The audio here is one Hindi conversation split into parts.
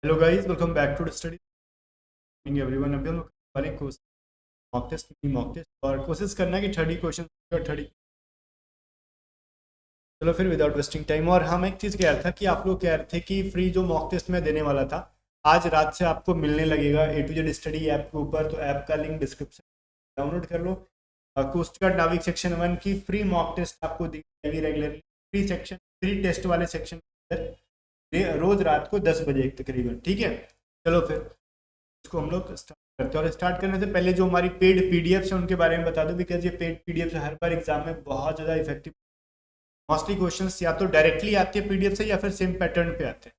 Hello guys, welcome back to study everyone. अभी हम लोग वाले कोर्स मॉक टेस्ट और कोशिश करना है कि 30 क्वेश्चन और 30। चलो फिर विदाउट वेस्टिंग टाइम। और हम एक चीज़ कह रहा था कि आप लोग कह रहे थे कि फ्री जो मॉक टेस्ट मैं देने वाला था आज रात से आपको मिलने लगेगा ए टू जेड स्टडी ऐप के ऊपर। तो ऐप का लिंक डिस्क्रिप्शन डाउनलोड कर लो। कोस्ट गार्ड नाविक सेक्शन 1 की फ्री मॉक टेस्ट आपको दी जाएगी रेगुलरली। फ्री टेस्ट वाले सेक्शन रोज रात को 10 बजे तकरीबन। ठीक है, चलो फिर इसको हम लोग स्टार्ट करते हैं। और स्टार्ट करने से पहले जो हमारी पेड पीडीएफ है उनके बारे में बता दो, बिकॉज ये पेड पीडीएफ हर बार एग्जाम में बहुत ज़्यादा इफेक्टिव। मोस्टली क्वेश्चंस या तो डायरेक्टली आते हैं पीडीएफ से या फिर सेम पैटर्न पे आते हैं।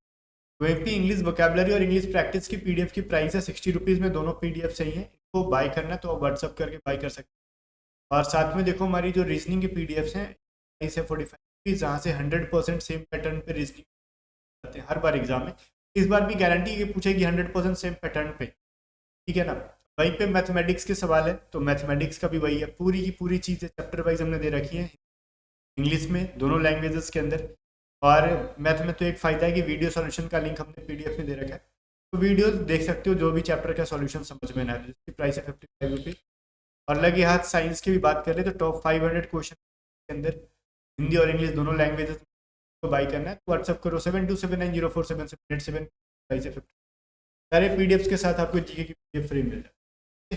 वहीं इंग्लिश वोकेबलरी और इंग्लिश प्रैक्टिस की पीडीएफ की प्राइस है 60 रुपीज़ में। दोनों पीडीएफ सही है, इनको बाय करना है तो आप व्हाट्सअप करके बाय कर सकते हैं। और साथ में देखो हमारी जो रीजनिंग की पीडीएफ हैं प्राइस है 45 रुपीज़, जहाँ से 100% सेम पैटर्न पे रीजनिंग आते हैं हर बार एग्जाम में। इस बार भी गारंटी ये पूछेगी 100% सेम पैटर्न पे। ठीक है ना। वहीं पे मैथमेटिक्स के सवाल है तो मैथमेटिक्स का भी वही है, पूरी की पूरी चीज़ें चैप्टर वाइज हमने दे रखी है इंग्लिश में दोनों लैंग्वेजेस के अंदर। और मैथ में तो एक फ़ायदा है कि वीडियो सॉल्यूशन का लिंक हमने पीडीएफ में दे रखा है, तो वीडियो देख सकते हो जो भी चैप्टर का सॉल्यूशन समझ में ना आए। जिसकी प्राइस है 55 रुपीज़। और लगे हाथ साइंस की भी बात कर ले तो टॉप 500 क्वेश्चन के अंदर हिंदी और इंग्लिश दोनों लैंग्वेजेस को बाई करना है तो व्हाट्सअप करो 7279047787। प्राइस है 50। सारे पीडीएफ के साथ आपको जीके की पीडीएफ फ्री मिल जाए।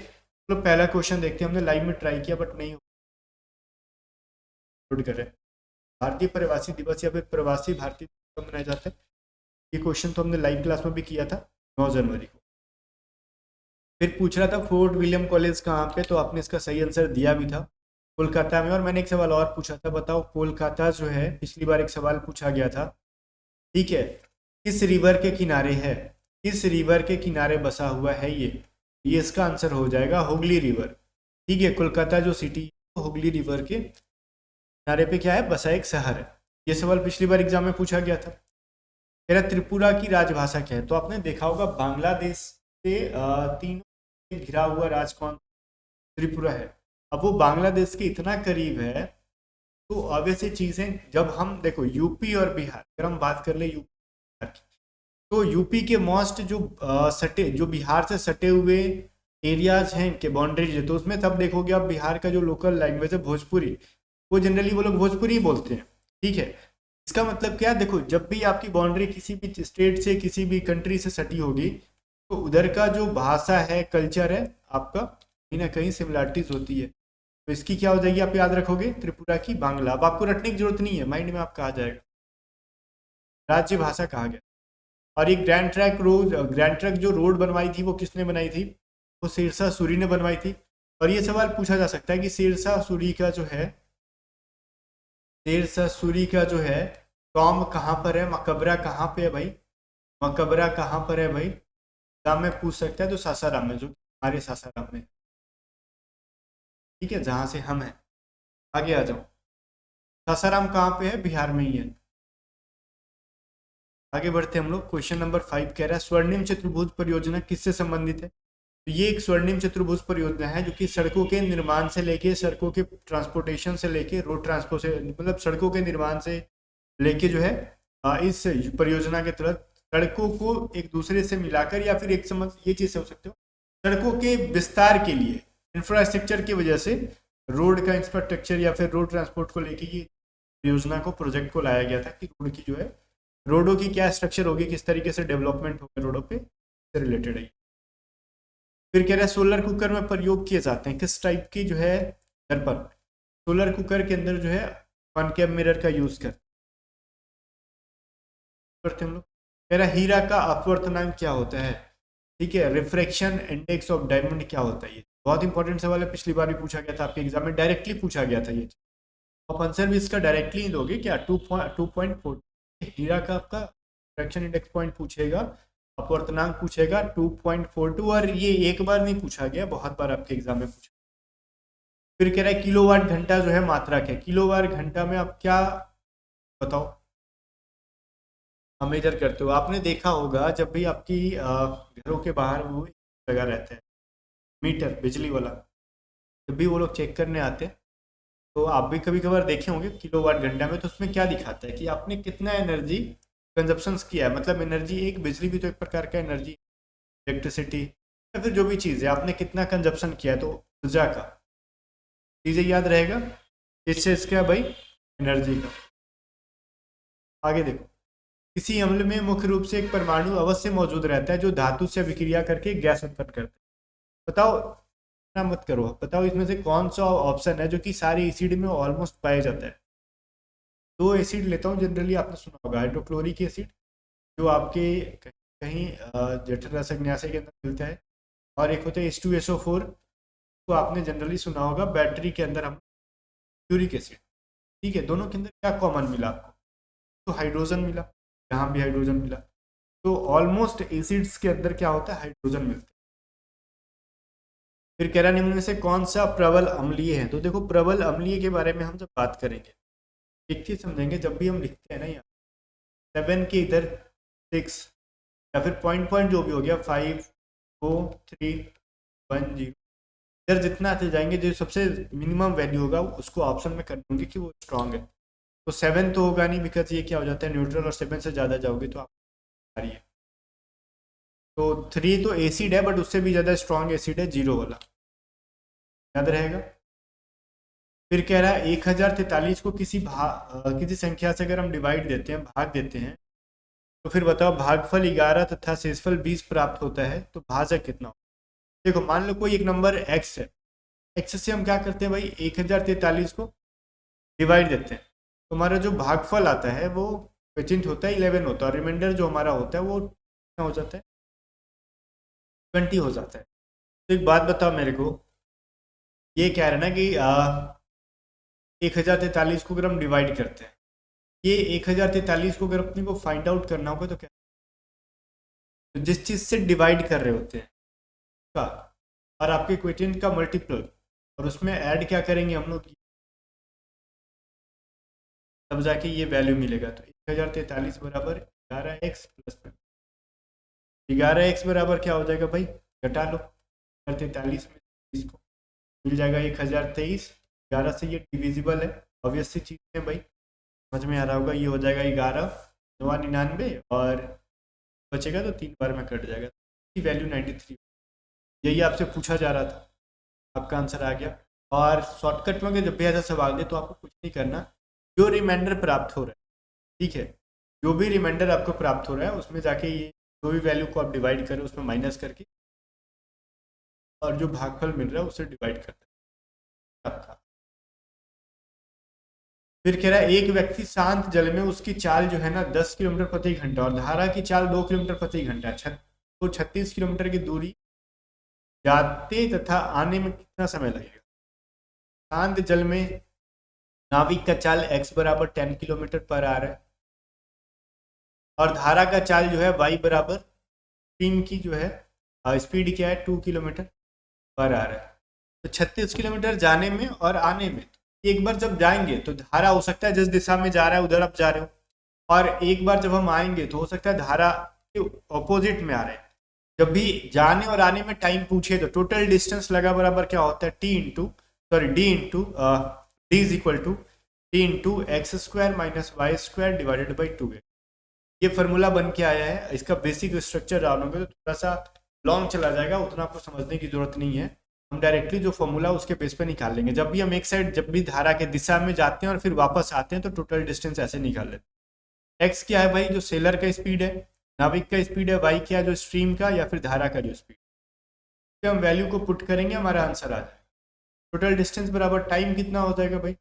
तो पहला क्वेश्चन देखते हैं, हमने लाइव में ट्राई किया बट नहीं अपलोड कर रहे हैं। भारतीय प्रवासी दिवस या फिर प्रवासी भारतीय दिवस कब मनाया जाता है? ये क्वेश्चन तो हमने लाइव क्लास में भी किया था 9 जनवरी को। फिर पूछ रहा था फोर्ट विलियम कॉलेज कहाँ पे, तो आपने इसका सही आंसर दिया भी था, कोलकाता में। और मैंने एक सवाल और पूछा था, बताओ कोलकाता जो है पिछली बार एक सवाल पूछा गया था, ठीक है, किस रिवर के किनारे है, किस रिवर के किनारे बसा हुआ है ये इसका आंसर हो जाएगा हुगली रिवर। ठीक है, कोलकाता जो सिटी हुगली रिवर के किनारे पे क्या है, बसा एक शहर है। ये सवाल पिछली बार एग्जाम में पूछा गया था। कह रहा त्रिपुरा की राजभाषा क्या है, तो आपने देखा होगा बांग्लादेश से तीनों से घिरा हुआ राज कौन, त्रिपुरा है। अब वो बांग्लादेश के इतना करीब है तो ऑब्वियस चीज़ें, जब हम देखो यूपी और बिहार, अगर हम बात कर ले यूपी बिहार की, तो यूपी के मोस्ट जो सटे जो बिहार से सटे हुए एरियाज हैं इनके बाउंड्रीज है, तो उसमें तब देखोगे आप बिहार का जो लोकल लैंग्वेज है भोजपुरी, वो जनरली वो लोग भोजपुरी ही बोलते हैं। ठीक है, इसका मतलब क्या है, देखो जब भी आपकी बाउंड्री किसी भी स्टेट से किसी भी कंट्री से सटी होगी तो उधर का जो भाषा है कल्चर है आपका कहीं ना कहीं सिमिलरिटीज होती है। तो इसकी क्या हो जाएगी, आप याद रखोगे त्रिपुरा की बांग्ला। अब आपको रटने की जरूरत नहीं है, माइंड में आपका आ जाएगा, राज्य भाषा कहा गया। और ये ग्रैंड ट्रैक जो रोड बनवाई थी वो किसने बनाई थी, वो शेरशाह सूरी ने बनवाई थी। और ये सवाल पूछा जा सकता है कि शेरशाह सूरी का जो है, शेरशाह सूरी का जो है टॉम कहाँ पर है, मकबरा कहाँ पे है भाई, मकबरा कहाँ पर है भाई, एग्जाम में पूछ सकता है। तो सासाराम में, जो हमारे सासाराम में, ठीक है, जहाँ से हम हैं। आगे आ जाओ, सासाराम कहाँ पे है, बिहार में ही है। आगे बढ़ते हम लोग, क्वेश्चन नंबर 5 कह रहा है स्वर्णिम चतुर्भुज परियोजना किससे संबंधित है। तो ये एक स्वर्णिम चतुर्भुज परियोजना है जो कि सड़कों के निर्माण से लेके, सड़कों के ट्रांसपोर्टेशन से लेके, रोड ट्रांसपोर्ट से, मतलब सड़कों के निर्माण से लेके जो है इस परियोजना के तहत सड़कों को एक दूसरे से मिलाकर, या फिर एक समझ ये चीज़ हो सकते हो, सड़कों के विस्तार के लिए इंफ्रास्ट्रक्चर की वजह से रोड का इंफ्रास्ट्रक्चर या फिर रोड ट्रांसपोर्ट को लेके ये योजना को, प्रोजेक्ट को लाया गया था कि रोड की जो है, रोडों की क्या स्ट्रक्चर होगी, किस तरीके से डेवलपमेंट होगा रोडों पे, से रिलेटेड है। फिर कह रहा है सोलर कुकर में प्रयोग किए जाते हैं किस टाइप की जो है दर्पण, सोलर कुकर के अंदर जो है कॉनकेव मिरर का यूज करते हैं हम लोग। कह रहा है हीरा का अपवर्तनांक क्या होता है, ठीक है, रिफ्रैक्शन इंडेक्स ऑफ डायमंड क्या होता है। ये बहुत इंपॉर्टेंट सवाल है, पिछली बार भी पूछा गया था आपके एग्जाम में, डायरेक्टली पूछा गया था ये। आप आंसर भी इसका डायरेक्टली ही दोगे क्या, 2.4। हीरा का आपका रिफ्रैक्शन इंडेक्स पॉइंट पूछेगा, अपवर्तनांक पूछेगा 2.42, और ये एक बार नहीं पूछा गया, बहुत बार आपके एग्जाम में पूछा। फिर कह रहा है किलोवाट घंटा जो है मात्रक है, किलोवाट घंटा में आप क्या बताओ मेजर करते हो। आपने देखा होगा जब भी आपकी घरों के बाहर वो लगा रहता है मीटर बिजली वाला, जब भी वो लोग चेक करने आते हैं तो आप भी कभी कभार देखे होंगे किलोवाट घंटा में, तो उसमें क्या दिखाता है कि आपने कितना एनर्जी कंजप्शंस किया है, मतलब एनर्जी, एक बिजली भी तो एक प्रकार का एनर्जी, इलेक्ट्रिसिटी या फिर जो भी चीज़ है, आपने कितना कंजप्शन किया, तो ऊर्जा का चीज़ें याद रहेगा, इससे इसका भाई एनर्जी का। आगे देखो, किसी अम्ल में मुख्य रूप से एक परमाणु अवश्य मौजूद रहता है जो धातु से अभिक्रिया करके गैस उत्पन्न करता है। बताओ ना, मत करो, बताओ इसमें से कौन सा ऑप्शन है जो कि सारे एसिड में ऑलमोस्ट पाया जाता है। दो एसिड लेता हूँ, जनरली आपने सुना होगा, हाइड्रोक्लोरिक एसिड जो आपके कहीं जठर रसग्नाशय के अंदर मिलता है, और एक होता है H2SO4, तो आपने जनरली सुना होगा बैटरी के अंदर हम यूरिक एसिड। ठीक है, दोनों के अंदर क्या कॉमन मिला आपको, तो हाइड्रोजन मिला, यहाँ भी हाइड्रोजन मिला, तो ऑलमोस्ट एसिड्स के अंदर क्या होता है, हाइड्रोजन मिलता है। फिर कह रहा निम्न में से कौन सा प्रबल अम्लीय है, तो देखो प्रबल अम्लीय के बारे में हम जब बात करेंगे एक चीज समझेंगे, जब भी हम लिखते हैं ना यहाँ 7 के इधर 6 या फिर पॉइंट पॉइंट जो भी हो गया 5 4 3 1 0, इधर जितना आते जाएंगे जो सबसे मिनिमम वैल्यू होगा उसको ऑप्शन में कर दूंगी कि वो स्ट्रांग है। तो 7 तो होगा नहीं, बिकॉज ये क्या हो जाता है न्यूट्रल, और 7 से ज़्यादा जाओगे तो आप आ रही है। तो 3 तो एसिड है, बट उससे भी ज़्यादा स्ट्रांग एसिड है 0 वाला, याद रहेगा। फिर कह रहा है 1043 को किसी संख्या से अगर हम डिवाइड देते हैं, भाग देते हैं, तो फिर बताओ भागफल 11 तथा शेषफल 20 प्राप्त होता है, तो भाजक कितना हो। देखो मान लो कोई एक नंबर x है, x से हम क्या करते हैं भाई 1043 को डिवाइड देते हैं, तो हमारा जो भागफल आता है वो क्वोशिएंट होता है 11 होता है, और रिमाइंडर जो हमारा होता है वो कितना हो जाता है 20 हो जाता है। तो एक बात बताओ मेरे को, ये कह रहे ना कि 1043 को अगर हम डिवाइड करते हैं, ये 1043 को अगर अपने को फाइंड आउट करना होगा तो क्या, तो जिस चीज़ से डिवाइड कर रहे होते हैं का, और आपके क्वोशिएंट का मल्टीपल, और उसमें ऐड क्या करेंगे हम लोग, तब जाके ये वैल्यू मिलेगा। तो 1043 बराबर 11x प्लस 11x बराबर क्या हो जाएगा भाई, घटा लो 1043 में इसको, मिल जाएगा 1023, 11 से ये डिविजिबल है, ऑब्वियस सी चीज़ है भाई, समझ में आ रहा होगा। ये हो जाएगा 11 99, और बचेगा तो 3 बार में कट जाएगा, वैल्यू 93। यही आपसे पूछा जा रहा था, आपका आंसर आ गया। और शॉर्टकट में जब भी ऐसा सवाल दे तो आपको कुछ नहीं करना, जो रिमाइंडर प्राप्त हो रहा है, ठीक है, जो भी रिमाइंडर आपको प्राप्त हो रहा है उसमें जाके ये जो भी वैल्यू को आप डिवाइड करें उसमें माइनस करके, और जो भागफल मिल रहा है उससे डिवाइड करते हैं आपका। फिर कह रहा है एक व्यक्ति शांत जल में उसकी चाल जो है ना 10 किलोमीटर प्रति घंटा, और धारा की चाल 2 किलोमीटर प्रति घंटा है, तो 36 किलोमीटर की दूरी जाते तथा आने में कितना समय लगेगा। शांत जल में नाविक का चाल x बराबर 10 किलोमीटर पर आवर है, और धारा का चाल जो है y बराबर 3 की जो है स्पीड क्या है 2 किलोमीटर पर आवर है। तो 36 किलोमीटर जाने में और आने में, एक बार जब जाएंगे तो धारा हो सकता है जिस दिशा में जा रहा है उधर आप जा रहे हो, और एक बार जब हम आएंगे तो हो सकता है धारा के ऑपोजिट में आ रहे हैं। जब भी जाने और आने में टाइम पूछे तो टोटल डिस्टेंस लगा बराबर क्या होता है D is equal to T into X square minus Y square divided by 2 है। ये फार्मूला बन के आया है, इसका बेसिक स्ट्रक्चर जानोगे तो थोड़ा सा लॉन्ग चला जाएगा, उतना आपको समझने की जरूरत नहीं है, हम डायरेक्टली जो फॉर्मूला उसके बेस पे निकाल लेंगे। जब भी हम एक साइड जब भी धारा के दिशा में जाते हैं और फिर वापस आते हैं तो टोटल डिस्टेंस ऐसे निकाल लेते हैं। एक्स क्या है भाई, जो सेलर का स्पीड है, नाविक का स्पीड है, वाई क्या है जो स्ट्रीम का या फिर धारा का जो स्पीड, तो हम वैल्यू को पुट करेंगे हमारा आंसर आ जाएगा। टोटल डिस्टेंस बराबर टाइम कितना हो जाएगा भाई,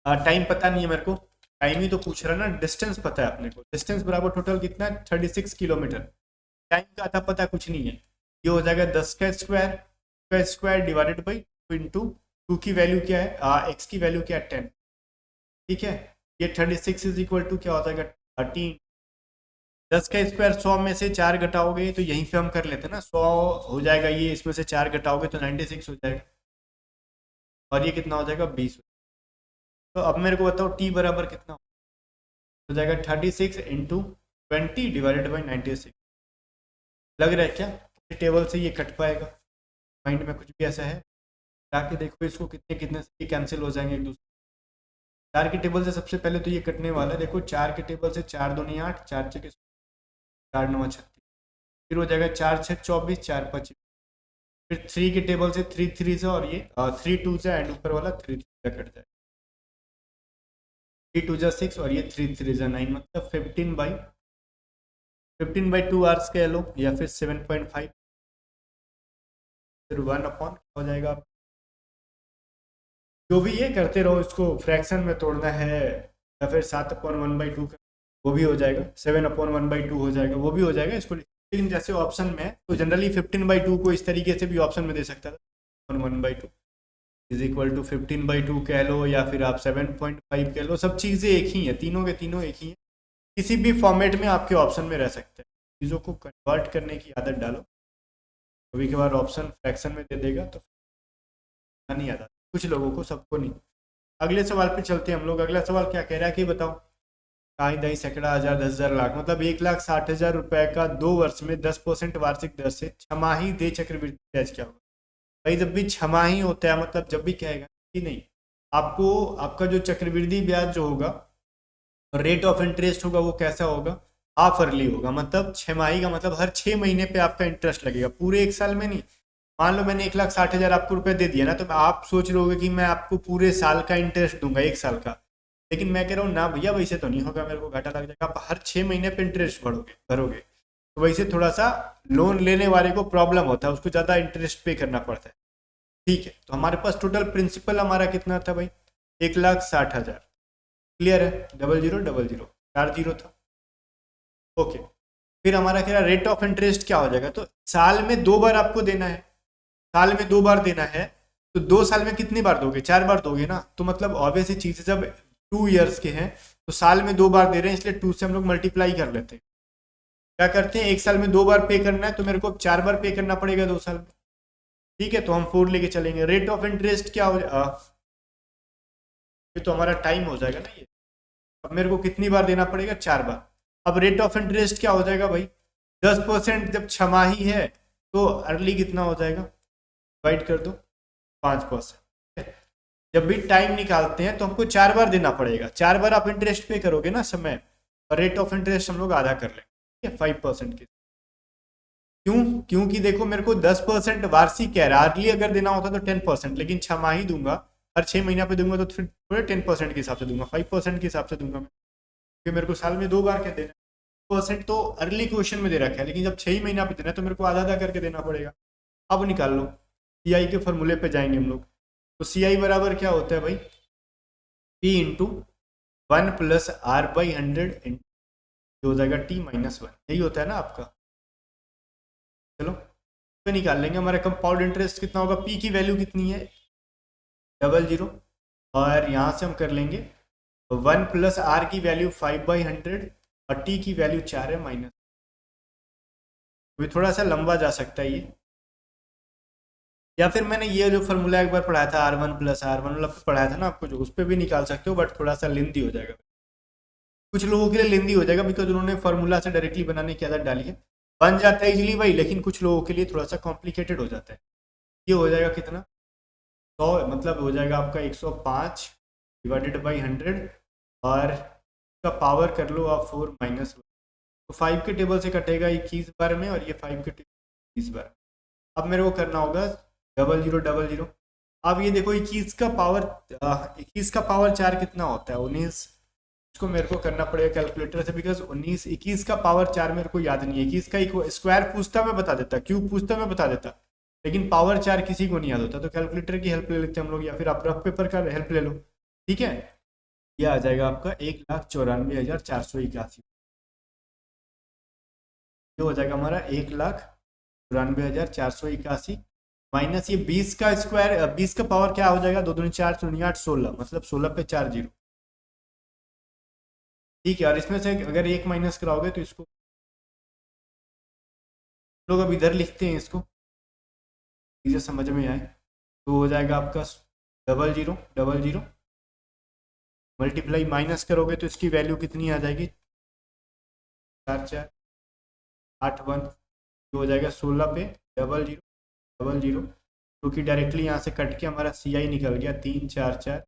टाइम पता नहीं है मेरे को, टाइम ही तो पूछ रहा ना, डिस्टेंस पता है अपने को, डिस्टेंस बराबर टोटल कितना है 36 किलोमीटर, टाइम का आता पता कुछ नहीं है, ये हो जाएगा 10 का स्क्वायर डिवाइडेड बाई 2 इंटू 2 की वैल्यू क्या है एक्स की वैल्यू क्या है 10, ठीक है। ये 36 इज इक्वल टू क्या हो जाएगा 13, 10 का स्क्वायर 100 में से 4 घटाओगे तो यहीं पे हम कर लेते हैं ना, 100 हो जाएगा, ये इसमें से 4 घटाओगे तो 96 हो जाएगा, और ये कितना हो जाएगा 20। तो अब मेरे को बताओ टी बराबर कितना हो जाएगा 36 इंटू 20 डिवाइडेड बाई 96। लग रहा है क्या टेबल से ये कट पाएगा, माइंड में कुछ भी ऐसा है, ताकि देखो इसको कितने कितने से कैंसिल हो जाएंगे एक दूसरे, 4 के टेबल से सबसे पहले तो ये कटने वाला है, देखो 4 के टेबल से 4 दूनी 8, 4 छः 4 9 36, फिर हो जाएगा 4 6 24, 4 5, फिर 3 के टेबल से 3 3 से, और ये 3 2 से, एंड ऊपर वाला 3 3 से कट जाएगा, 3 2 जा 6 और ये 3 3 जा 9, मतलब 15/2 आवर्स कह लो, या फिर 7.5, फिर 1 हो जाएगा। जो भी ये करते रहो, इसको फ्रैक्शन में तोड़ना है या फिर 7/1/2 वो भी हो जाएगा, 7/1/2 हो जाएगा, वो भी हो जाएगा इसको। लेकिन जैसे ऑप्शन में है तो जनरली 15/2 को इस तरीके से भी ऑप्शन में दे सकता था, 1/2 इज इक्वल टू 15/2 कह लो, या फिर आप 7.5 कह लो, सब चीज़ें एक ही हैं, तीनों के तीनों एक ही हैं, किसी भी फॉर्मेट में आपके ऑप्शन में रह सकते हैं। चीज़ों को कन्वर्ट करने की आदत डालो, कभी कभार ऑप्शन फ्रैक्शन में दे देगा तो नहीं आता कुछ लोगों को, सबको नहीं। अगले सवाल पे चलते हैं हम लोग। अगला सवाल क्या कह रहा है कि बताओ, कहीं दही सैकड़ा हजार 10,000 लाख, मतलब 1,60,000 रुपए का 2 वर्ष में 10% वार्षिक दर से छमाही दे चक्रवृद्धि ब्याज क्या होगा। भाई जब भी छमाही होता है, मतलब जब भी कहेगा कि नहीं, आपको आपका जो चक्रवृद्धि ब्याज जो होगा, रेट ऑफ इंटरेस्ट होगा, वो कैसा होगा, हाफ अर्ली होगा, मतलब छमाही का मतलब हर 6 महीने पे आपका इंटरेस्ट लगेगा, पूरे एक साल में नहीं। मान लो मैंने 1,60,000 आपको रुपए दे दिया ना, तो आप सोच रहे होगे कि मैं आपको पूरे साल का इंटरेस्ट दूंगा, एक साल का, लेकिन मैं कह रहा हूँ ना भैया, वैसे तो नहीं होगा, मेरे को घाटा लग जाएगा। आप हर 6 महीने पे इंटरेस्ट भरोगे, तो वैसे थोड़ा सा लोन लेने वाले को प्रॉब्लम होता है, उसको ज़्यादा इंटरेस्ट पे करना पड़ता है। ठीक है, तो हमारे पास टोटल प्रिंसिपल हमारा कितना था भाई, 1,60,000, क्लियर है, 0000 4 जीरो था। ओके, फिर हमारा कह रहा रेट ऑफ इंटरेस्ट क्या हो जाएगा, तो साल में 2 बार आपको देना है, साल में 2 बार देना है, तो 2 साल में कितनी बार दोगे, 4 बार दोगे ना, तो मतलब ऑब्वियस ही चीज़ है, जब 2 ईयर्स के हैं तो साल में 2 बार दे रहे हैं, इसलिए 2 से हम लोग मल्टीप्लाई कर लेते हैं। क्या करते हैं, एक साल में 2 बार पे करना है, तो मेरे को 4 बार पे करना पड़ेगा 2 साल में। ठीक है, तो हम 4 लेके चलेंगे। रेट ऑफ इंटरेस्ट क्या हो ये तो हमारा टाइम हो जाएगा ना ये। अब मेरे को कितनी बार देना पड़ेगा, 4 बार। अब रेट ऑफ इंटरेस्ट क्या हो जाएगा भाई, 10%, जब छमाही है तो अर्ली कितना हो जाएगा, डिवाइड कर दो 5%। जब भी टाइम निकालते हैं तो हमको 4 बार देना पड़ेगा, 4 बार आप इंटरेस्ट पे करोगे ना समय, और रेट ऑफ इंटरेस्ट हम लोग आधा कर लेंगे, ठीक है, 5% की। क्यों, क्योंकि देखो मेरे को 10% वार्षिक कह रहा है, अर्ली अगर देना होता तो 10%, लेकिन छमाही दूंगा, हर 6 महीना पे दूंगा, तो फिर थोड़े 10% के हिसाब से दूंगा, 5% के हिसाब से दूंगा मैं, क्योंकि मेरे को साल में 2 बार क्या देना, परसेंट तो अर्ली क्वेश्चन में दे रखा है, लेकिन जब 6 महीना पे देना है तो मेरे को आधा आधा करके देना पड़ेगा। अब निकाल लो, CI के फॉर्मूले पे जाएंगे हम लोग, तो CI बराबर क्या होता है भाई, P इंटू 1 + R/100 हो जाएगा T-1, यही होता है ना आपका। चलो तो निकाल लेंगे, हमारा कंपाउंड इंटरेस्ट कितना होगा, P की वैल्यू कितनी है 00, और यहाँ से हम कर लेंगे 1 + R की वैल्यू 5/100 और T की वैल्यू 4 है माइनस, थोड़ा सा लंबा जा सकता है ये, या फिर मैंने ये जो फॉर्मूला एक बार पढ़ाया था R1 + R1 मतलब पढ़ाया था ना आपको, जो उस पर भी निकाल सकते हो, बट थोड़ा सा लेंदी हो जाएगा, कुछ लोगों के लिए लेंदी हो जाएगा, बिकॉज उन्होंने फॉर्मूला से डायरेक्टली बनाने की आदत डाली है, बन जाता है इजीली भाई, लेकिन कुछ लोगों के लिए थोड़ा सा कॉम्प्लिकेटेड हो जाता है। ये हो जाएगा कितना 100, मतलब हो जाएगा आपका 105 डिवाइडेड बाई 100, और इसका पावर कर लो आप 4 - 1, तो 5 के टेबल से कटेगा 21 बार में, और ये 5 के टेबल 20 बार। अब मेरे को करना होगा 0000, अब ये देखो 21 का पावर 4 कितना होता है, 19, इसको मेरे को करना पड़ेगा कैलकुलेटर से, बिकॉज 21 का पावर 4 मेरे को याद नहीं है, 21 का स्क्वायर पूछता मैं बता देता, क्यूब पूछता मैं बता देता, लेकिन पावर 4 किसी को नहीं याद होता, तो कैलकुलेटर की हेल्प ले लेते हैं हम लोग, या फिर आप रफ पेपर का हेल्प ले लो। ठीक है, यह आ जाएगा आपका 1,94,481, ये हो जाएगा हमारा 1,94,481 माइनस ये 20 का स्क्वायर, 20 का पावर क्या हो जाएगा, 2 दूनी 4, 2 8, 16, मतलब 16 पे 4 जीरो। ठीक है, और इसमें से अगर 1 माइनस कराओगे तो इसको लोग अब इधर लिखते हैं, इसको चीज़ें समझ में आए, तो हो जाएगा आपका 0000 मल्टीप्लाई माइनस करोगे तो इसकी वैल्यू कितनी आ जाएगी, 4481, तो हो जाएगा 16 पे 0000, क्योंकि डायरेक्टली यहाँ से कट के हमारा CI निकल गया 344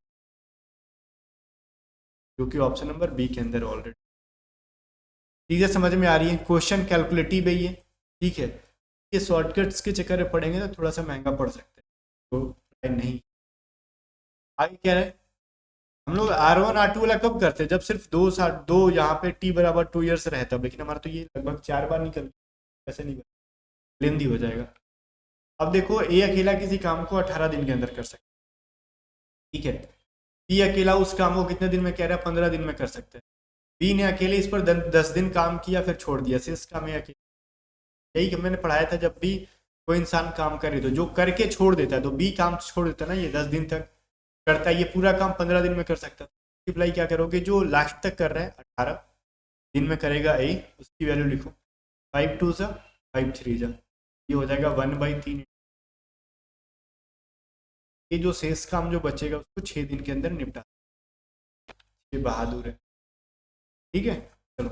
जो कि ऑप्शन नंबर बी के अंदर ऑलरेडी। चीज़ें समझ में आ रही है, क्वेश्चन कैलकुलेटिव है ये, ठीक है। ये शॉर्टकट्स के चक्कर में पढ़ेंगे तो थोड़ा सा महंगा पड़ सकता है, तो नहीं। आगे क्या है, हम लोग R1 R2 वाला कब करते हैं, जब सिर्फ दो यहाँ पे t बराबर 2 ईयर्स रहता है, लेकिन हमारा तो ये लगभग 4 बार निकल, ऐसे नहीं लेंदी हो जाएगा। अब देखो ए अकेला किसी काम को 18 दिन के अंदर कर सकता है, ठीक है। बी अकेला उस काम को कितने दिन में कह रहा है, 15 दिन में कर सकते हैं। बी ने अकेले इस पर 10 दिन काम किया फिर छोड़ दिया, शेष काम है अकेले। यही मैंने पढ़ाया था, जब भी कोई इंसान काम करे तो जो करके छोड़ देता है, तो बी काम छोड़ देता है ना, ये 10 दिन तक करता है, ये पूरा काम 15 दिन में कर सकता है। मल्टीप्लाई क्या करोगे, जो लास्ट तक कर रहा है 18 दिन में करेगा ए, उसकी वैल्यू लिखो, 5 2 जा 5 3 जा, ये हो जाएगा 1/3। ये जो शेष काम जो बचेगा उसको 6 दिन के अंदर निपटा, ये बहादुर है, ठीक है। चलो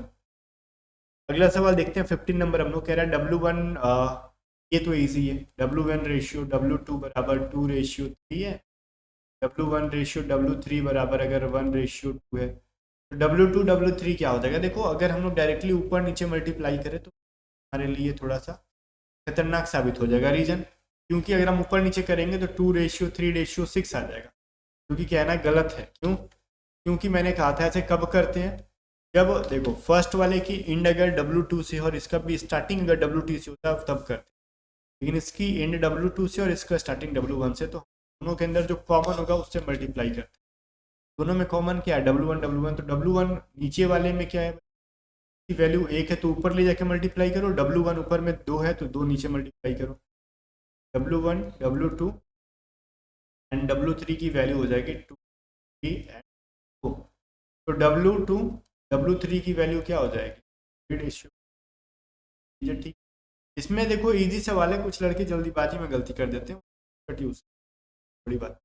अगला सवाल देखते हैं, 15 नंबर हम लोग कह रहा है W1, ये तो इजी है, W1 रेशियो W2 बराबर 2 रेशियो 3 है, W1 रेशियो W3 बराबर अगर 1 रेशियो 2 है, तो W2 W3 क्या हो जाएगा। देखो अगर हम लोग डायरेक्टली ऊपर नीचे मल्टीप्लाई करें तो हमारे लिए थोड़ा सा खतरनाक साबित हो जाएगा। रीजन, क्योंकि अगर हम ऊपर नीचे करेंगे तो 2 रेशियो 3 रेशियो 6 आ जाएगा, क्योंकि कहना गलत है। क्यों, क्योंकि मैंने कहा था ऐसे कब करते हैं, जब देखो फर्स्ट वाले की इंड अगर W2 से और इसका भी स्टार्टिंग अगर W2 से होता है तब करते हैं, लेकिन इसकी इंड W2 से और इसका स्टार्टिंग W1 से, तो दोनों के अंदर जो कॉमन होगा उससे मल्टीप्लाई करते हैं। दोनों में कॉमन क्या है, W1 तो W1 नीचे वाले में क्या है, वैल्यू 1 है तो ऊपर ले जाके मल्टीप्लाई करो, W1 ऊपर में 2 है तो 2 नीचे मल्टीप्लाई करो, W1 W2 एंड W3 की वैल्यू हो जाएगी 2 3 एंड 4, तो W2 W3 की वैल्यू क्या हो जाएगी, रेशियो, ठीक। इसमें देखो इजी सवाल है, कुछ लड़के जल्दीबाजी में गलती कर देते हैं, बट यूज बड़ी बात।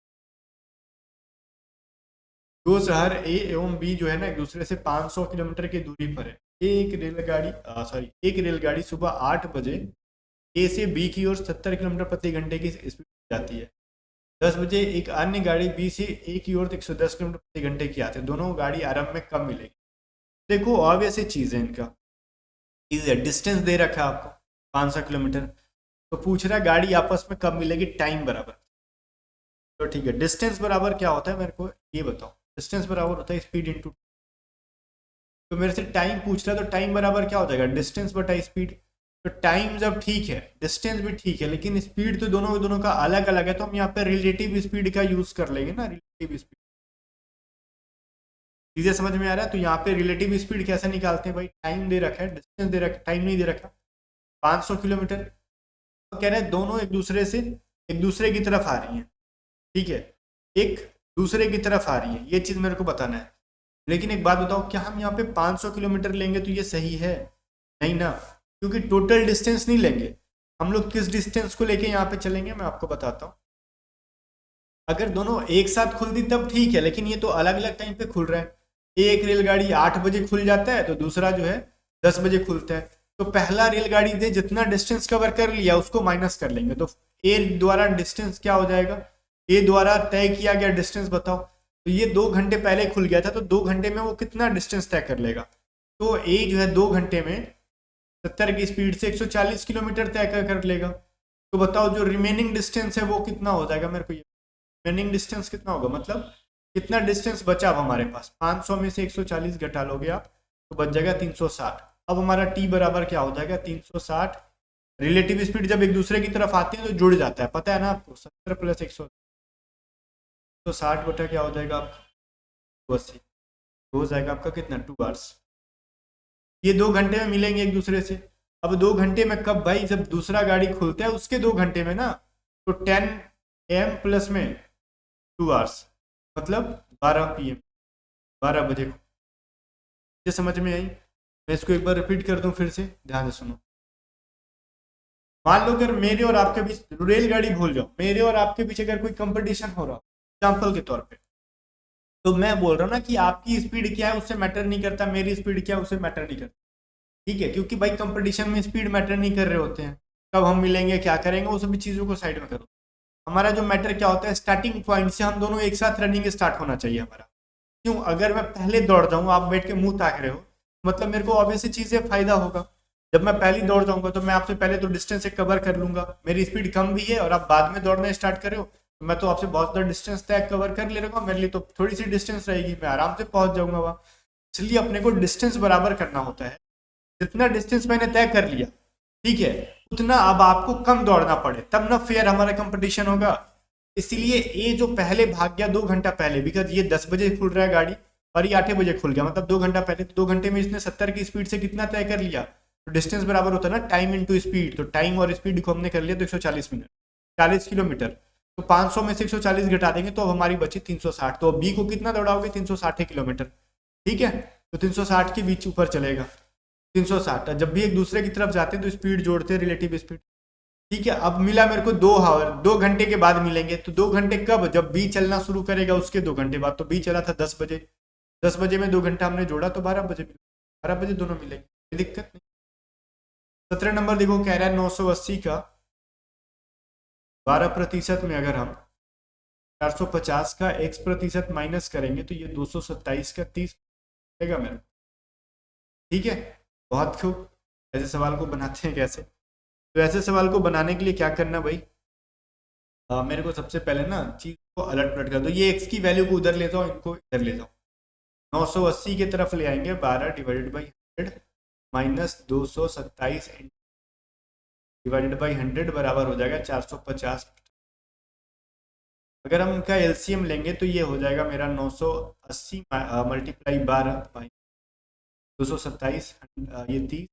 दो शहर ए एवं बी जो है ना एक दूसरे से 500 किलोमीटर की दूरी पर है। एक रेलगाड़ी सुबह 8 बजे ए से बी की ओर 70 किलोमीटर प्रति घंटे की स्पीड जाती है। 10 बजे एक अन्य गाड़ी बी से ए की ओर 110 किलोमीटर प्रति घंटे की आती है। दोनों गाड़ी आरंभ में कब मिलेगी। देखो ऑब्वियस चीज़ है, इनका डिस्टेंस दे रखा है आपको 500 किलोमीटर, तो पूछ रहा है गाड़ी आपस में कब मिलेगी, टाइम बराबर। तो ठीक है, डिस्टेंस बराबर क्या होता है मेरे को ये बताओ। डिस्टेंस बराबर होता है स्पीड इनटू, तो मेरे से टाइम पूछ रहा है, तो टाइम बराबर क्या हो जाएगा, डिस्टेंस बटा स्पीड। तो टाइम जब ठीक है, डिस्टेंस भी ठीक है, लेकिन स्पीड तो दोनों का अलग अलग है, तो हम यहाँ पे रिलेटिव स्पीड का यूज कर लेंगे ना, रिलेटिव स्पीड। चीजें समझ में आ रहा है, तो यहाँ पे रिलेटिव स्पीड कैसे निकालते हैं भाई, टाइम दे रखा है, डिस्टेंस दे रखा है, टाइम नहीं दे रखा। 500 किलोमीटर, तो कह रहे हैं दोनों एक दूसरे की तरफ आ रही हैं, ठीक है, एक दूसरे की तरफ आ रही है, ये चीज मेरे को बताना है। लेकिन एक बात बताओ, क्या हम यहाँ पे 500 किलोमीटर लेंगे तो ये सही है, नहीं ना, क्योंकि टोटल डिस्टेंस नहीं लेंगे हम लोग। किस डिस्टेंस को लेके यहाँ पे चलेंगे मैं आपको बताता हूँ। अगर दोनों एक साथ खुलती तब ठीक है, लेकिन ये तो अलग अलग टाइम पे खुल रहा है। एक रेलगाड़ी 8 बजे खुल जाता है तो दूसरा जो है 10 बजे खुलता है। तो पहला रेलगाड़ी ने जितना डिस्टेंस कवर कर लिया उसको माइनस कर लेंगे, तो ए द्वारा डिस्टेंस क्या हो जाएगा, ए द्वारा तय किया गया डिस्टेंस बताओ। तो ये 2 घंटे पहले खुल गया था, तो 2 घंटे में वो कितना डिस्टेंस तय कर लेगा। तो ए जो है 2 घंटे में 70 की स्पीड से 140 किलोमीटर तय कर लेगा। तो बताओ जो रिमेनिंग डिस्टेंस है वो कितना हो जाएगा, मेरे को ये रिमेनिंग डिस्टेंस कितना होगा, मतलब कितना डिस्टेंस बचा अब हमारे पास। 500 में से 140 घटा लोगे आप तो बच जाएगा 360। अब हमारा टी बराबर क्या हो जाएगा 360। रिलेटिव स्पीड जब एक दूसरे की तरफ आती है तो जुड़ जाता है, पता है ना आपको, 70 प्लस 160 बटा क्या हो जाएगा आपका 280, हो जाएगा आपका कितना 2 आवर्स। ये 2 घंटे में मिलेंगे एक दूसरे से। अब 2 घंटे में कब भाई, जब दूसरा गाड़ी खुलता है उसके 2 घंटे में ना, तो 10 AM प्लस में 2 आवर्स, मतलब 12 PM, 12 बजे। ये समझ में आई। मैं इसको एक बार रिपीट कर दूं फिर से, ध्यान से सुनो। मान लो अगर मेरे और आपके बीच, रेलगाड़ी भूल जाओ, मेरे और आपके बीच अगर कोई कंपटीशन हो रहा हो एग्जाम्पल के तौर पे, तो मैं बोल रहा हूँ ना कि आपकी स्पीड क्या है उससे मैटर नहीं करता, मेरी स्पीड क्या है उससे मैटर नहीं करता, ठीक है, क्योंकि भाई कंपटीशन में स्पीड मैटर नहीं कर रहे होते हैं। कब हम मिलेंगे, क्या करेंगे, वो सभी चीज़ों को साइड में करो। हमारा जो मैटर क्या होता है, स्टार्टिंग पॉइंट से हम दोनों एक साथ रनिंग स्टार्ट होना चाहिए हमारा। क्यों? अगर मैं पहले दौड़ जाऊँ, आप बैठ के मुंह ताक रहे हो, मतलब मेरे को ऑब्वियसली चीज से फायदा होगा। जब मैं पहले दौड़ जाऊंगा तो मैं आपसे पहले तो डिस्टेंस एक कवर कर लूंगा, मेरी स्पीड कम भी है और आप बाद में दौड़ना स्टार्ट कर रहे हो, तो मैं तो आपसे बहुत ज़्यादा डिस्टेंस तय कवर कर ले रहा हूँ, मेरे लिए तो थोड़ी सी डिस्टेंस रहेगी, मैं आराम से पहुंच जाऊंगा वहां। इसलिए अपने को डिस्टेंस बराबर करना होता है। जितना डिस्टेंस मैंने तय कर लिया, ठीक है, उतना अब आपको कम दौड़ना पड़े, तब ना फेयर हमारा कंपटीशन होगा। इसलिए ये जो पहले भाग गया 2 घंटा पहले, बिकॉज ये 10 बजे खुल रहा है गाड़ी और ये 8 बजे खुल गया, मतलब 2 घंटा पहले, तो 2 घंटे में इसने 70 की स्पीड से कितना तय कर लिया, तो डिस्टेंस बराबर होता है ना टाइम इनटू स्पीड, तो टाइम और स्पीड को हमने कर लिया तो 140 मिनट, 40 किलोमीटर, तो 500 में से 140 घटा देंगे तो अब हमारी बची 360, तो बी को कितना दौड़ाओगे, 360 किलोमीटर, ठीक है, तो 360 के बीच ऊपर चलेगा, 360। जब भी एक दूसरे की तरफ जाते हैं तो स्पीड जोड़ते हैं, रिलेटिव स्पीड, ठीक है। अब मिला मेरे को 2 आवर, 2 घंटे के बाद मिलेंगे, तो 2 घंटे कब, जब बी चलना शुरू करेगा उसके 2 घंटे बाद, तो बी चला था 10 बजे, 10 बजे में 2 घंटा हमने जोड़ा तो 12 बजे मिले, 12 बजे दोनों मिलेंगे, कोई दिक्कत नहीं। 17 नंबर देखो, कह रहा है 980 का 12% में अगर हम 450 का x% माइनस करेंगे तो ये 227 का 30 मिलेगा मेरे को, ठीक है। बहुत खूब, ऐसे सवाल को बनाते हैं कैसे? तो ऐसे सवाल को बनाने के लिए क्या करना भाई, मेरे को सबसे पहले ना चीज को अलट पलट कर दो, ये x की वैल्यू को उधर ले जाओ, इनको इधर ले जाओ, 980 की तरफ ले आएंगे, 12 divided by 100 minus 227 divided by 100 बराबर हो जाएगा 450। अगर हम इनका एलसीएम लेंगे तो ये हो जाएगा मेरा 980 मल्टीप्लाई 12 बाई 227, ये 30,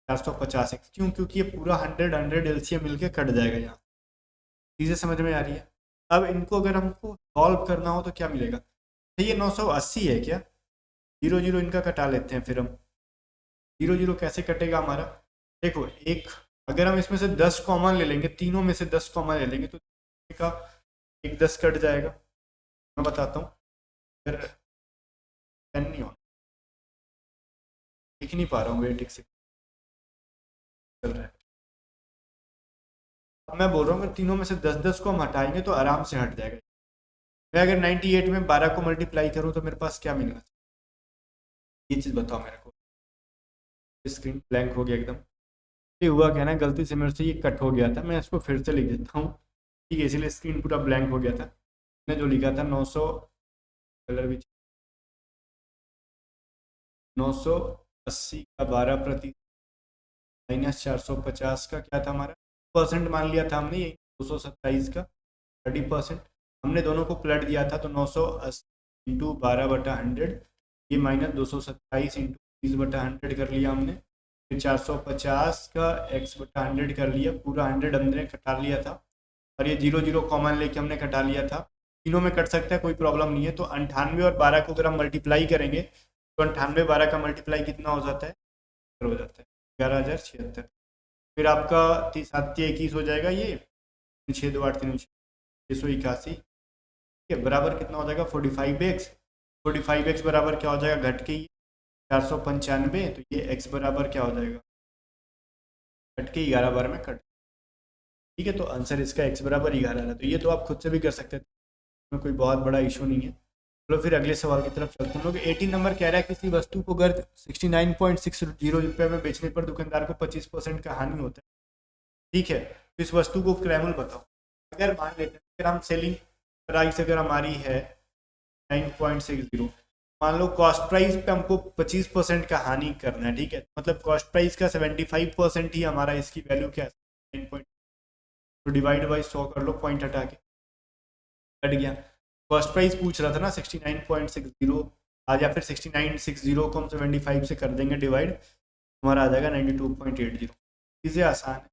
450 एक्स, क्यों? क्योंकि ये पूरा 100 एलसीएम मिलके कट जाएगा यहाँ। चीज़ें समझ में आ रही है? अब इनको अगर हमको सॉल्व करना हो तो क्या मिलेगा, तो ये 980 है क्या, 0 0 इनका कटा लेते हैं, फिर हम 0 0 कैसे कटेगा हमारा, देखो एक, अगर हम इसमें से 10 कॉमन ले लेंगे, तीनों में से 10 कॉमन ले लेंगे तो का एक 10 कट जाएगा। मैं बताता हूँ, अगर पेन नहीं हो, लिख नहीं पा रहा हूँ, वेट एक सेकंड चल रहा है। अब मैं बोल रहा हूँ अगर तीनों में से 10 10 को हम हटाएंगे तो आराम से हट जाएगा। मैं अगर 98 में 12 को मल्टीप्लाई करूँ तो मेरे पास क्या मिलना चाहिए, ये चीज़ बताओ मेरे को। स्क्रीन ब्लैंक हो गया एकदम, ये हुआ क्या ना, गलती से मेरे से ये कट हो गया था, मैं इसको फिर से लिख देता हूँ, ठीक है, इसीलिए स्क्रीन पूरा ब्लैंक हो गया था। मैंने जो लिखा था 900, कलर भी 980 का 12% माइनस 450 का क्या था हमारा, परसेंट मान लिया था हमने, ये 227 का 30%, हमने दोनों को पलट दिया था, तो 980 इंटू 12/100, ये माइनस 227 इंटू 30/100 कर लिया हमने, फिर 450 का x/100 कर लिया, पूरा 100 हमने कटा लिया था, और ये 0 0 कॉमन लेके हमने कटा लिया था, तीनों में कट सकता है, कोई प्रॉब्लम नहीं है। तो 98 और 12 को अगर हम मल्टीप्लाई करेंगे तो 98 12 का मल्टीप्लाई कितना हो जाता है, हो जाता है 11,076, फिर आपका 37 21 हो जाएगा, ये 6 2 8 3 681, ठीक है, बराबर कितना हो जाएगा 45x, 45x बराबर क्या हो जाएगा, घट के 495, तो ये x बराबर क्या हो जाएगा, घट के 11 बार में कट, ठीक है, तो आंसर इसका x बराबर 11 है। तो ये तो आप खुद से भी कर सकते हैं, इसमें कोई बहुत बड़ा इशू नहीं है। चलो फिर अगले सवाल की तरफ चलते हैं लोग। 18 नंबर कह रहा है किसी वस्तु को अगर 69.60 रुपये में बेचने पर दुकानदार को 25% का हानि होता है, ठीक है, तो इस वस्तु को क्रैमल बताओ। अगर मान लेते हैं अगर हम सेलिंग प्राइस अगर हमारी है 9.60, मान लो कॉस्ट प्राइस पे हमको 25% का हानि करना है, ठीक है, मतलब कॉस्ट प्राइस का 75% ही हमारा इसकी वैल्यू क्या है 9, तो डिवाइड बाई 100 कर लो, पॉइंट हटा के कट गया। फर्स्ट प्राइस पूछ रहा था ना 69.60, आज या फिर 6960 को हम 75 से कर देंगे डिवाइड, हमारा आ जाएगा 92.80। चीज़ें आसान है,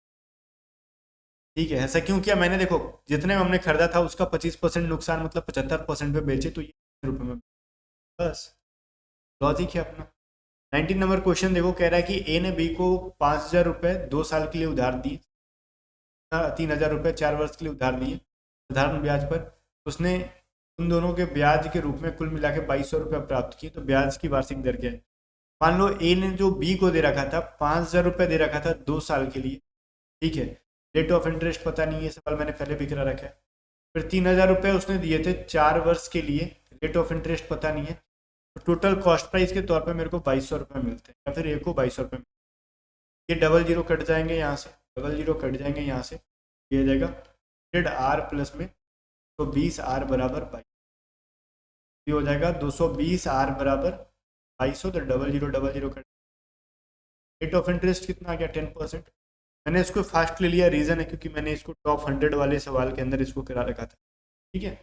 ठीक है। ऐसा क्यों किया मैंने, देखो जितने में हमने खरीदा था उसका 25% नुकसान, मतलब 75% पे बेचे, तो ये रुपये में, बस लॉजिक है अपना। 19 नंबर क्वेश्चन देखो, कह रहा है कि ए ने बी को 5,000 रुपये 2 साल के लिए उधार दिए, 3,000 रुपये 4 वर्ष के लिए उधार दिए साधारण ब्याज पर, उसने उन दोनों के ब्याज के रूप में कुल मिला के 2,200 रुपये प्राप्त किए, तो ब्याज की वार्षिक दर क्या है। मान लो ए ने जो बी को दे रखा था 5,000 रुपये दे रखा था 2 साल के लिए, ठीक है, रेट ऑफ इंटरेस्ट पता नहीं, ये सवाल मैंने पहले भी करा रखा है। फिर 3,000 रुपये उसने दिए थे 4 वर्ष के लिए, रेट ऑफ इंटरेस्ट पता नहीं है, तो टोटल कॉस्ट प्राइस के तौर पे मेरे को 2200 रुपये मिलते हैं, या फिर ए को 2200 रुपये। ये डबल जीरो कट जाएंगे यहाँ से, डबल जीरो कट जाएंगे यहाँ से, ये आ जाएगा 100R प्लस में 220R बराबर 22, ये हो जाएगा 220R बराबर 2200, तो double zero cut. Rate of interest कितना आ गया 10%। मैंने इसको फास्ट ले लिया, रीज़न है क्योंकि मैंने इसको टॉप 100 वाले सवाल के अंदर इसको करा रखा था। ठीक है,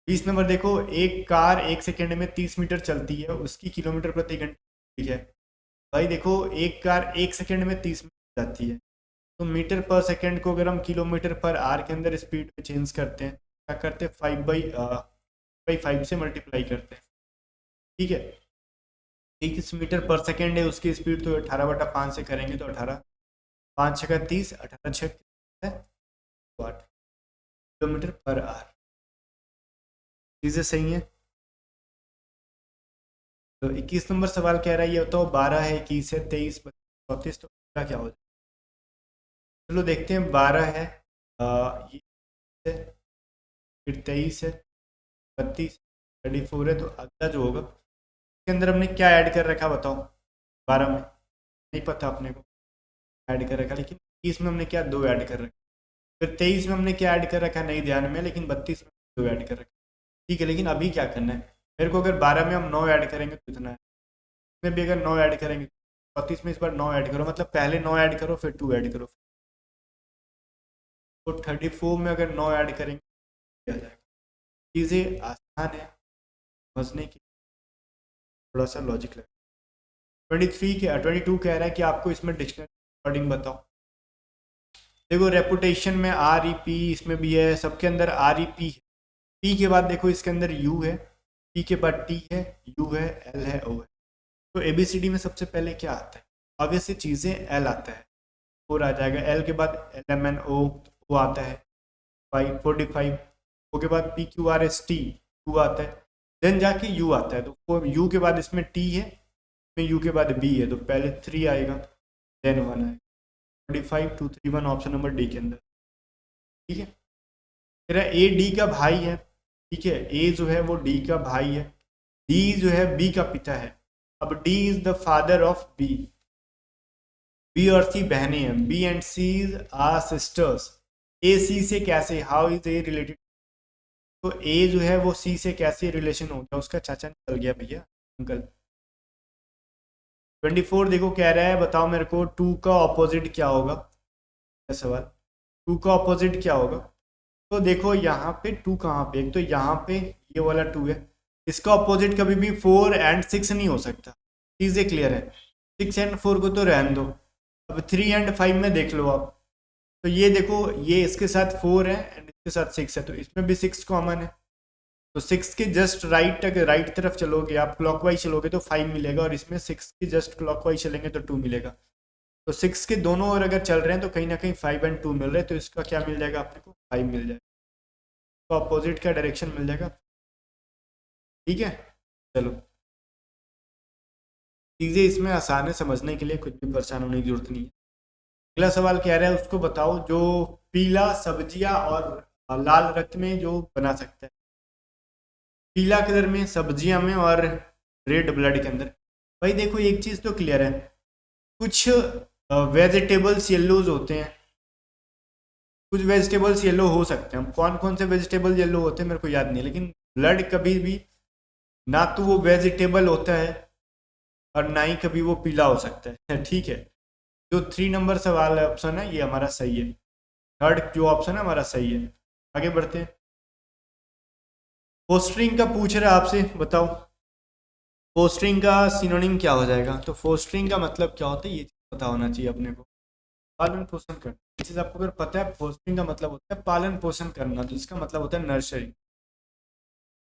20 नंबर देखो, एक कार 1 सेकेंड में 30 मीटर चलती है, उसकी किलोमीटर प्रति घंटे। ठीक है भाई, देखो एक कार 1 सेकेंड में 30 मीटर जाती है, तो मीटर पर सेकेंड को अगर हम किलोमीटर पर आर के अंदर स्पीड में चेंज करते हैं, क्या करते हैं 5/5 से मल्टीप्लाई करते हैं। ठीक है, 1 मीटर पर सेकेंड है उसकी स्पीड, तो 18/5 से करेंगे तो 18, 5 छक्का 30, 18 छक्का 8 किलोमीटर पर आवर। चीज़ें सही हैं। तो 21 नंबर सवाल कह रहा है, ये बताओ 12 है, 21 है, 23, 34, तो क्या हो जाए। चलो देखते हैं, 12 है, ये है, फिर 23 है, 32, 34 है, तो अगला जो होगा इसके अंदर हमने क्या ऐड कर रखा बताओ। 12 में नहीं पता अपने को ऐड कर रखा, लेकिन 20 में हमने क्या 2 ऐड कर रखा, फिर 23 में हमने क्या ऐड कर रखा नहीं ध्यान में, लेकिन 32 में 2 ऐड कर रखा। ठीक है, लेकिन अभी क्या करना है मेरे को, अगर 12 में हम 9 ऐड करेंगे तो इतना है, इसमें भी अगर 9 ऐड करेंगे, 34 में इस बार 9 ऐड करो, मतलब पहले 9 ऐड करो फिर 2 ऐड करो, तो 34 में अगर 9 ऐड करेंगे क्या जाएगा। चीज़ें आसान है समझने की, थोड़ा सा लॉजिक लगे। 22 कह रहा है कि आपको इसमें डिक्शनरी वर्डिंग बताओ। देखो रेपुटेशन में REP, इसमें भी है, सबके अंदर REP है। P के बाद देखो इसके अंदर U है, P के बाद T है, U है, L है, O है। तो ABCD में सबसे पहले क्या आता है, ऑब्वियसली चीज़ें L आता है, 4 आ जाएगा। L के बाद LMNO, O आता है 45, O के बाद PQRST 2 आता है, देन जाके U आता है, तो U के बाद इसमें T है, इसमें U के बाद B है, तो पहले 3 आएगा देन 1 आएगा। 45, 2, 3, 1 ऑप्शन नंबर डी के अंदर। ठीक है, मेरा A D का भाई है। ठीक है, A जो है वो D का भाई है, D जो है B का पिता है। अब D is the father of B, B और C बहनें हैं, B and C are sisters. A C से कैसे, हाउ इज A रिलेटेड, तो A जो है वो C से कैसे रिलेशन हो गया, उसका चाचा निकल गया भैया, अंकल। 24 देखो कह रहा है बताओ मेरे को 2 का ऑपोजिट क्या होगा, सवाल 2 का ऑपोजिट क्या होगा। तो देखो यहाँ पे 2 कहाँ पे, एक तो यहाँ पे ये वाला 2 है, इसका ऑपोजिट कभी भी 4 एंड 6 नहीं हो सकता, चीज़ें क्लियर है। 6 एंड 4 को तो रहने दो, अब 3 एंड 5 में देख लो आप, तो ये देखो ये इसके साथ 4 है एंड इसके साथ 6 है, तो इसमें भी 6 कॉमन है, तो 6 के जस्ट राइट, अगर राइट तरफ चलोगे आप क्लॉकवाइज चलोगे तो 5 मिलेगा, और इसमें 6 के जस्ट क्लॉकवाइज चलेंगे तो 2 मिलेगा। तो 6 के दोनों ओर अगर चल रहे हैं तो कहीं ना कहीं 5 एंड 2 मिल रहे हैं, तो इसका क्या मिल जाएगा अपने को 5 मिल जाएगा, तो अपोजिट का डायरेक्शन मिल जाएगा। ठीक है, चलो चीज़ें इसमें आसान है समझने के लिए, कुछ भी परेशान होने की जरूरत नहीं है। अगला सवाल कह रहा है उसको बताओ जो पीला सब्जियां और लाल रक्त में जो बना सकता है, पीला कलर में सब्जियां में और रेड ब्लड के अंदर। भाई देखो एक चीज़ तो क्लियर है, कुछ वेजिटेबल्स येलोज होते हैं, कुछ वेजिटेबल्स येलो हो सकते हैं, कौन कौन से वेजिटेबल येलो होते हैं मेरे को याद नहीं है, लेकिन ब्लड कभी भी ना तो वो वेजिटेबल होता है और ना ही कभी वो पीला हो सकता है। ठीक है, जो 3 नंबर सवाल है ऑप्शन है ये हमारा सही है, थर्ड जो ऑप्शन है हमारा सही है। आगे बढ़ते हैं, फोस्टरिंग का पूछ रहा है आपसे, बताओ फोस्टरिंग का सिनोनिम क्या हो जाएगा। तो फोस्टरिंग का मतलब क्या होता है ये पता होना चाहिए अपने को, पालन पोषण करना। ये चीज़ आपको अगर पता है, फोस्टरिंग का मतलब होता है पालन पोषण करना, तो इसका मतलब होता है नर्सरी,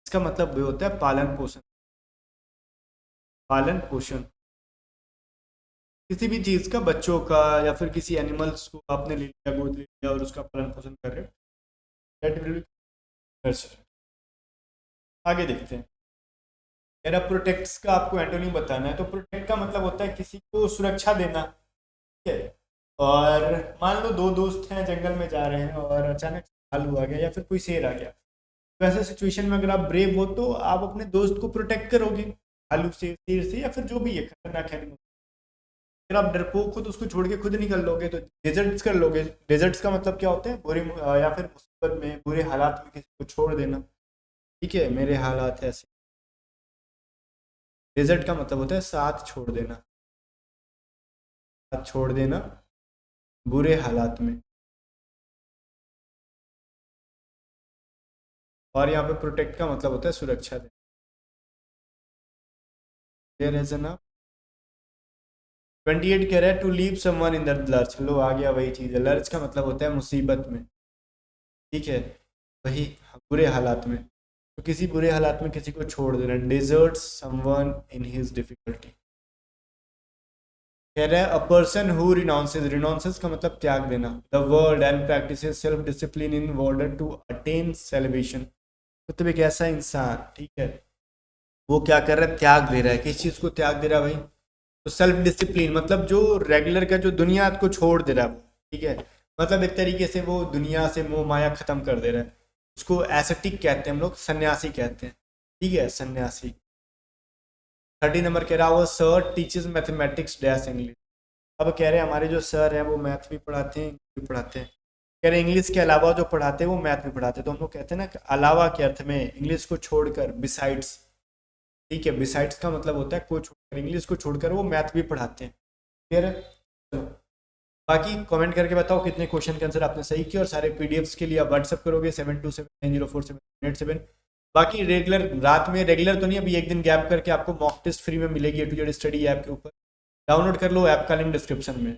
इसका मतलब भी होता है पालन पोषण, पालन पोषण किसी भी चीज़ का, बच्चों का या फिर किसी एनिमल्स को आपने ले लिया, गोद ले लिया और उसका पालन पोषण कर रहे हो, दैट विल बी नर्सरी। आगे देखते हैं, मेरा प्रोटेक्ट्स का आपको एंटोनिम बताना है। तो प्रोटेक्ट का मतलब होता है किसी को सुरक्षा देना। ठीक है, और मान लो 2 दोस्त हैं जंगल में जा रहे हैं और अचानक भालू आ गया या फिर कोई शेर आ गया, वैसे सिचुएशन में अगर आप ब्रेव हो तो आप अपने दोस्त को प्रोटेक्ट करोगे, भालू से, शेर से, या फिर जो भी है खतरनाक एनिमल। अगर आप डरपोक हो तो उसको छोड़ के खुद निकल लोगे, तो डेजर्ट्स कर लोगे। डेजर्ट्स का मतलब क्या होता है, बुरे या फिर मुसीबत में, बुरे हालात में किसी को छोड़ देना। ठीक है, मेरे हालात ऐसे। डेजर्ट का मतलब होता है साथ छोड़ देना, साथ छोड़ देना बुरे हालात में। और यहाँ पे प्रोटेक्ट का मतलब होता है सुरक्षा देना। देयर इज ना 28 कह रहा है to leave someone in the lurch. लो आ गया वही चीज़ है, लर्च का मतलब होता है मुसीबत में। ठीक है, वही बुरे हालात में, तो किसी बुरे हालात में किसी को छोड़ देना। Desert someone in his difficulty. कह रहा है a person who renounces, renounces का मतलब त्याग देना, the world and practises self discipline in order to attain celebration. मतलब एक ऐसा इंसान, ठीक है, वो क्या कर रहा है, त्याग दे रहा है। किस चीज़ को त्याग दे रहा है भाई, तो सेल्फ डिसिप्लिन, मतलब जो रेगुलर का जो दुनिया को छोड़ दे रहा है। ठीक है, मतलब एक तरीके से वो दुनिया से मोह माया खत्म कर दे रहा है। उसको एसेटिक कहते हैं हम लोग, सन्यासी कहते हैं। ठीक है, सन्यासी। 30 नंबर कह रहा है वो sir teachers mathematics dash English. अब कह रहे हैं हमारे जो सर हैं वो मैथ भी पढ़ाते हैं, इंग्लिश भी पढ़ाते हैं। कह रहे हैं इंग्लिश के अलावा जो पढ़ाते हैं वो मैथ भी पढ़ाते हैं। तो हम लोग कहते हैं ना कि अलावा के अर्थ में, इंग्लिश को छोड़कर, बिसाइड्स। ठीक है, बिसाइड्स का मतलब होता है को छोड़कर, इंग्लिश को छोड़कर वो मैथ भी पढ़ाते हैं। क्लियर है, चलो बाकी कमेंट करके बताओ कितने क्वेश्चन के आंसर आपने सही किए। और सारे पीडीएफ्स के लिए आप व्हाट्सअप करोगे 7279047887। बाकी रेगुलर रात में, रेगुलर तो नहीं, अभी एक दिन गैप करके आपको मॉक टेस्ट फ्री में मिलेगी A to Z study app के ऊपर। डाउनलोड कर लो ऐप का लिंक डिस्क्रिप्शन में।